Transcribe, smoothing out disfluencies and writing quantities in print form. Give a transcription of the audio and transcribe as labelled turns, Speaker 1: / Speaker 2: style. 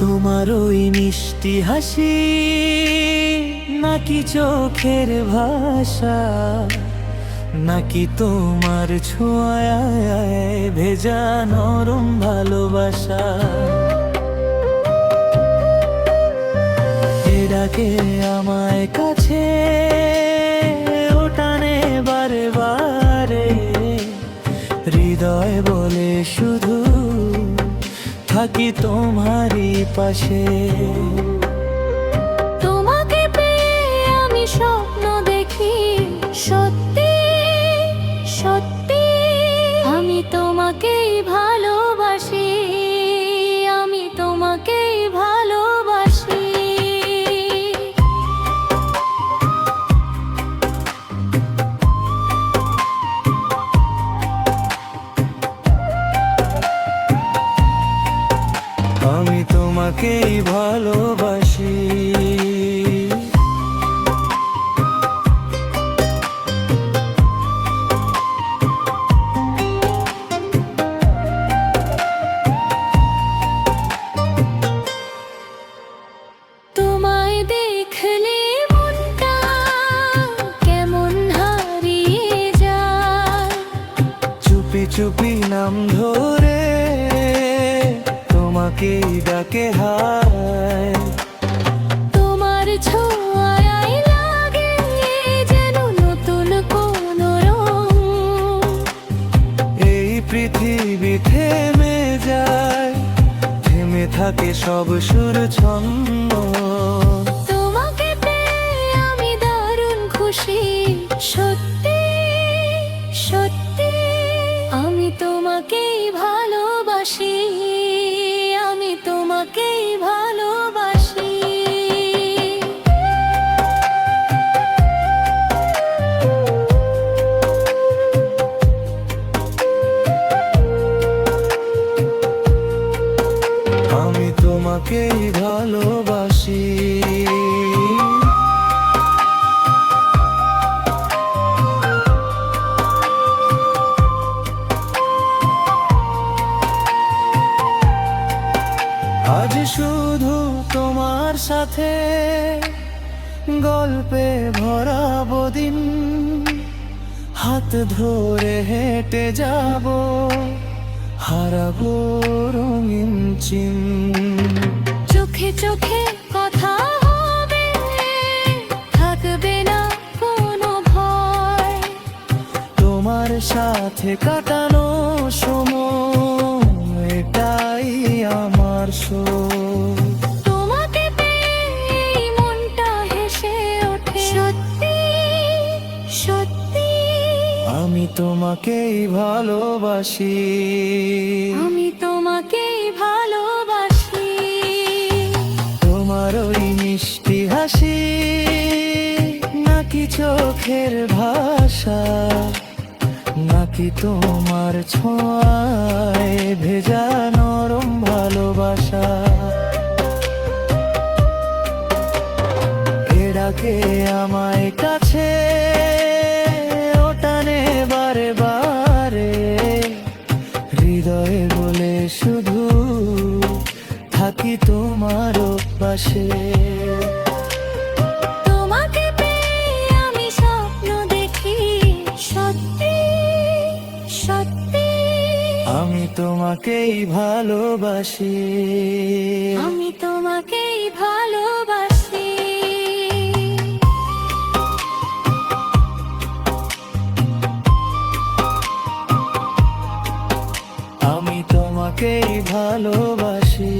Speaker 1: তোমার ওই মিষ্টি হাসি নাকি চোখের ভাষা, নাকি তোমার ছোঁয়ায় ভেজা নরম ভালোবাসা। এ ডাকে আমায় কাছে, ওটানে বারে বারে, হৃদয় বলে শুধু থাকি তোমারই পাশে।
Speaker 2: তোমাকে পেয়ে আমি স্বপ্ন দেখি, সত্যি সত্যি আমি তোমাকেই ভালোবাসি, আমি তোমাকেই ভালোবাসি।
Speaker 1: আমি তোমাকেই ভালোবাসি।
Speaker 2: তোমায় দেখলে মনটা কেমন হারিয়ে যায়,
Speaker 1: চুপি চুপি নাম ধরে তোমাকেই ডাকে হায়।
Speaker 2: তোমার ছোঁয়ায় লাগে যেন নতুন কোন রং।
Speaker 1: এই পৃথিবী থেমে যায়, থেমে থাকে সব সুর ছন্দ।
Speaker 2: তোমাকে পেয়ে আমি দারুণ খুশি, সত্যি সত্যি আমি তোমাকেই ভালোবাসি, আমি তোমাকেই ভালোবাসি।
Speaker 1: আমি তোমাকেই ভালোবাসি। আজ শুধু তোমার সাথে গল্পে ভরাবো দিন, হাত ধরে হেঁটে যাব, হারাবো রঙিন চিন।
Speaker 2: চোখে চোখে কথা হবে, থাকবে না কোনো ভয়।
Speaker 1: তোমার সাথে কাটানো সময় এটাই আমার সুখ।
Speaker 2: তোমাকে পেয়ে এই মনটা হেসে ওঠে, সত্যি সত্যি
Speaker 1: আমি তোমাকেই ভালোবাসি।
Speaker 2: আমি তোমাকেই ভালোবাসি।
Speaker 1: তোমার ওই মিষ্টি হাসি নাকি চোখের ভাষা, নাকি তোমার ছোঁয়ায় ভেজা নরম ভালোবাসা। এ ডাকে আমায় কাছে, ওটানে বারে বারে, হৃদয়ে বলে শুধু থাকি তোমার পাশে।
Speaker 2: তোমাকে পেয়ে আমি স্বপ্ন দেখি, সত্যি সত্যি
Speaker 1: আমি তোমাকেই ভালোবাসি।
Speaker 2: আমি তোমাকেই ভালোবাসি।
Speaker 1: আমি তোমাকেই ভালোবাসি।